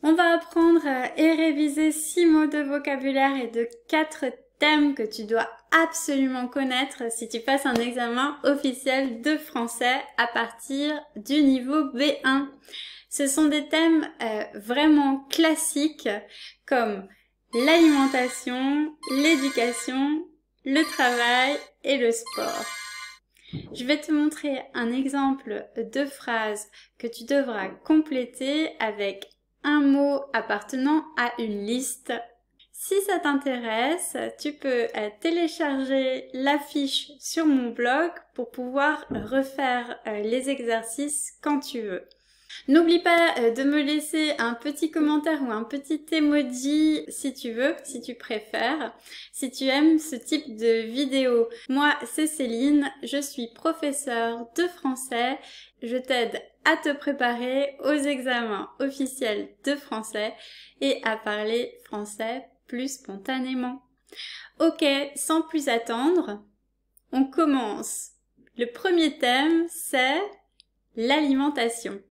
On va apprendre et réviser 6 mots de vocabulaire et de 4 thèmes que tu dois absolument connaître si tu passes un examen officiel de français à partir du niveau B1. Ce sont des thèmes vraiment classiques comme l'alimentation, l'éducation, le travail et le sport. Je vais te montrer un exemple de phrase que tu devras compléter avec un mot appartenant à une liste. Si ça t'intéresse, tu peux télécharger la fiche sur mon blog pour pouvoir refaire les exercices quand tu veux. N'oublie pas de me laisser un petit commentaire ou un petit emoji si tu veux, si tu préfères, si tu aimes ce type de vidéo. Moi, c'est Céline, je suis professeure de français. Je t'aide à te préparer aux examens officiels de français et à parler français plus spontanément. Ok, sans plus attendre, on commence. Le premier thème, c'est l'alimentation.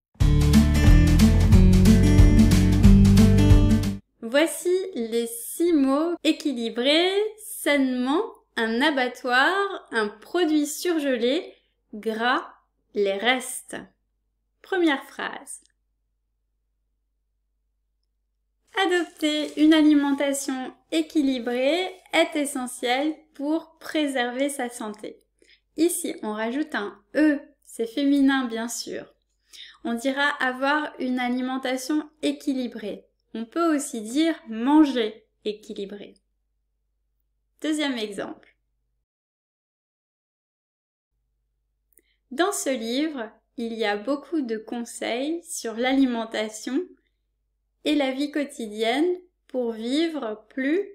Voici les 6 mots équilibrés, sainement, un abattoir, un produit surgelé, gras, les restes. Première phrase. Adopter une alimentation équilibrée est essentiel pour préserver sa santé. Ici, on rajoute un « e », c'est féminin bien sûr. On dira avoir une alimentation équilibrée. On peut aussi dire manger équilibré. Deuxième exemple. Dans ce livre, il y a beaucoup de conseils sur l'alimentation et la vie quotidienne pour vivre plus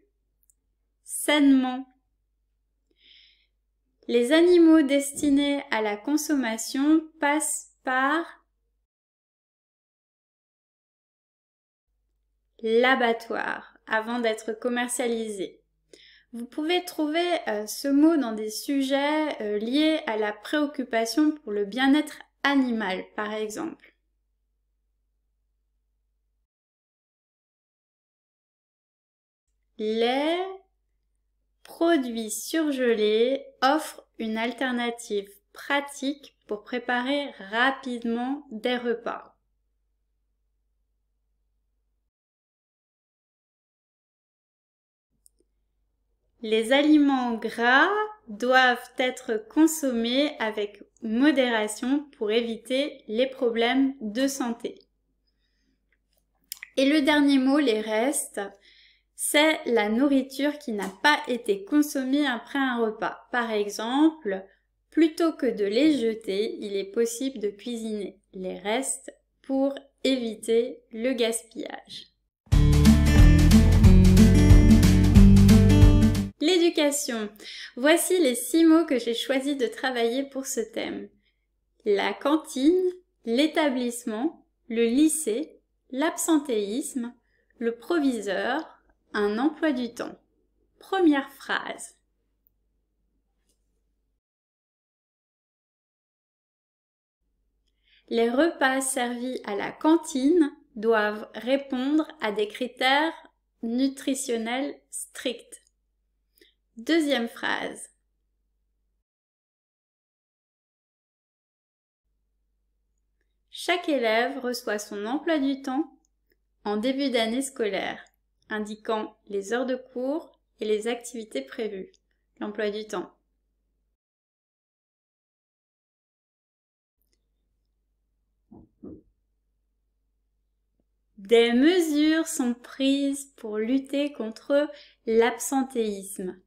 sainement. Les animaux destinés à la consommation passent par l'abattoir avant d'être commercialisés. Vous pouvez trouver ce mot dans des sujets liés à la préoccupation pour le bien-être animal, par exemple. Les produits surgelés offrent une alternative pratique pour préparer rapidement des repas. Les aliments gras doivent être consommés avec modération pour éviter les problèmes de santé. Et le dernier mot, les restes, c'est la nourriture qui n'a pas été consommée après un repas. Par exemple, plutôt que de les jeter, il est possible de cuisiner les restes pour éviter le gaspillage. L'éducation. Voici les 6 mots que j'ai choisi de travailler pour ce thème. La cantine, l'établissement, le lycée, l'absentéisme, le proviseur, un emploi du temps. Première phrase. Les repas servis à la cantine doivent répondre à des critères nutritionnels stricts. Deuxième phrase. Chaque élève reçoit son emploi du temps en début d'année scolaire, indiquant les heures de cours et les activités prévues. L'emploi du temps. Des mesures sont prises pour lutter contre l'absentéisme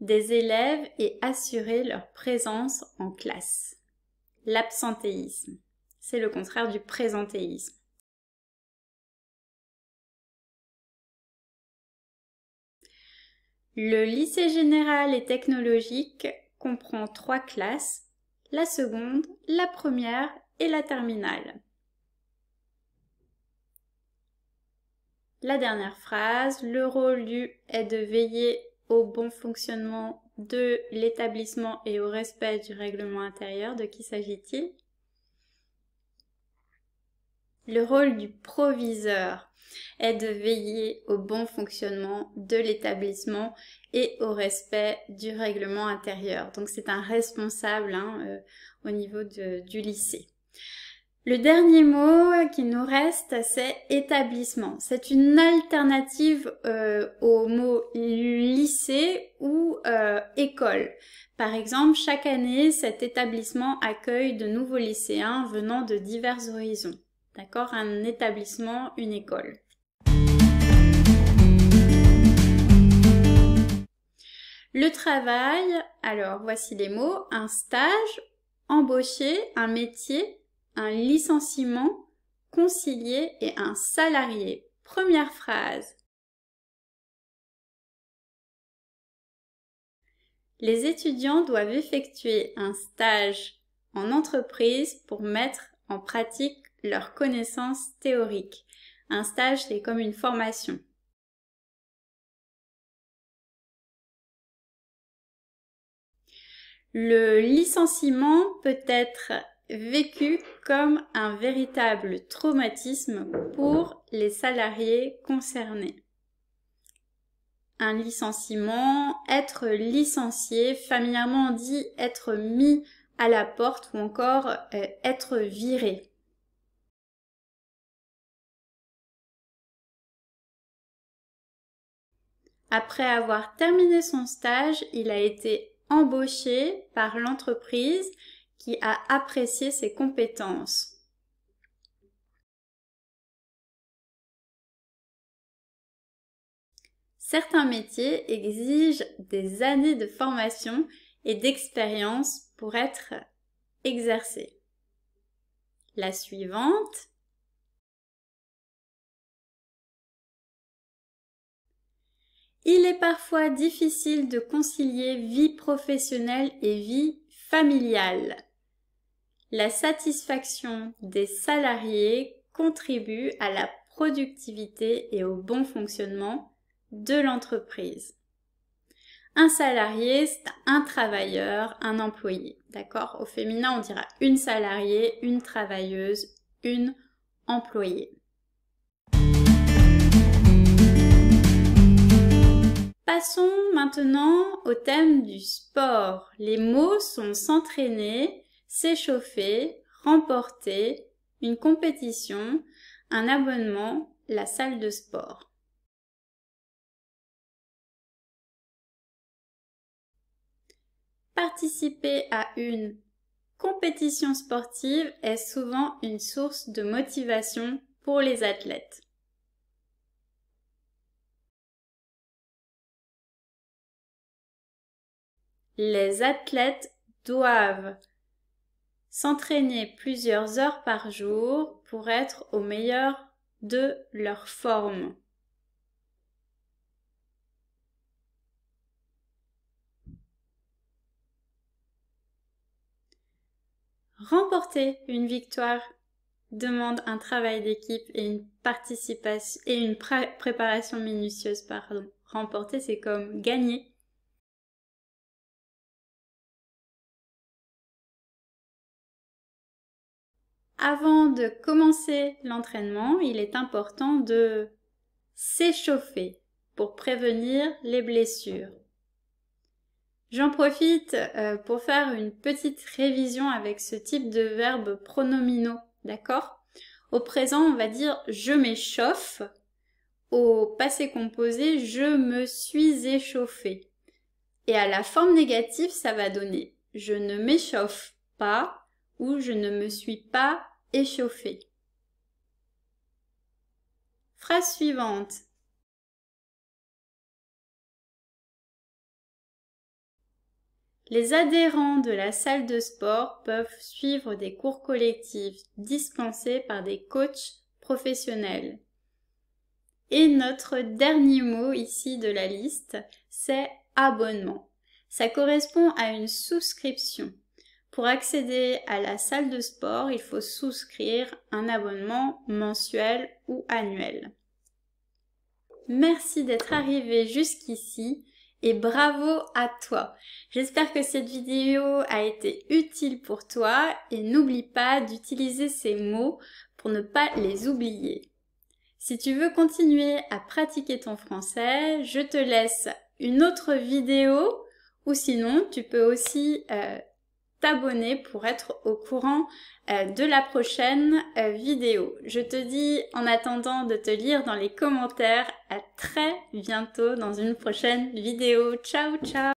des élèves et assurer leur présence en classe. L'absentéisme, c'est le contraire du présentéisme. Le lycée général et technologique comprend 3 classes, la seconde, la première et la terminale. La dernière phrase, le rôle est de veiller au bon fonctionnement de l'établissement et au respect du règlement intérieur. De qui s'agit-il? Le rôle du proviseur. est de veiller au bon fonctionnement de l'établissement et au respect du règlement intérieur. Donc c'est un responsable au niveau du lycée. Le dernier mot qui nous reste, c'est établissement. C'est une alternative au mot lycée ou école. Par exemple, chaque année, cet établissement accueille de nouveaux lycéens venant de divers horizons. D'accord? Un établissement, une école. Le travail, alors voici les mots. Un stage, embaucher, un métier, un licenciement, concilier et un salarié. Première phrase. Les étudiants doivent effectuer un stage en entreprise pour mettre en pratique leurs connaissances théoriques. Un stage, c'est comme une formation. Le licenciement peut être vécu comme un véritable traumatisme pour les salariés concernés. Un licenciement, être licencié, familièrement on dit être mis à la porte ou encore être viré. Après avoir terminé son stage, il a été embauché par l'entreprise qui a apprécié ses compétences. Certains métiers exigent des années de formation et d'expérience pour être exercés. La suivante. Il est parfois difficile de concilier vie professionnelle et vie familiale. La satisfaction des salariés contribue à la productivité et au bon fonctionnement de l'entreprise. Un salarié, c'est un travailleur, un employé. D'accord? Au féminin, on dira une salariée, une travailleuse, une employée. Passons maintenant au thème du sport. Les mots sont s'entraîner, s'échauffer, remporter, une compétition, un abonnement, la salle de sport. Participer à une compétition sportive est souvent une source de motivation pour les athlètes. Les athlètes doivent s'entraîner plusieurs heures par jour pour être au meilleur de leur forme. Remporter une victoire demande un travail d'équipe et une participation et une préparation minutieuse, pardon. Remporter, c'est comme gagner. Avant de commencer l'entraînement, il est important de s'échauffer pour prévenir les blessures. J'en profite pour faire une petite révision avec ce type de verbes pronominaux, d'accord? Au présent, on va dire « je m'échauffe ». Au passé composé, « je me suis échauffé ». Et à la forme négative, ça va donner « je ne m'échauffe pas » ou « je ne me suis pas échauffé ». Phrase suivante. Les adhérents de la salle de sport peuvent suivre des cours collectifs dispensés par des coachs professionnels. Et notre dernier mot ici de la liste, c'est abonnement. Ça correspond à une souscription. Pour accéder à la salle de sport, il faut souscrire un abonnement mensuel ou annuel. Merci d'être arrivé jusqu'ici. Et bravo à toi! J'espère que cette vidéo a été utile pour toi et n'oublie pas d'utiliser ces mots pour ne pas les oublier. Si tu veux continuer à pratiquer ton français, je te laisse une autre vidéo ou sinon tu peux aussi t'abonner pour être au courant de la prochaine vidéo. Je te dis en attendant de te lire dans les commentaires à très bientôt dans une prochaine vidéo. Ciao ciao!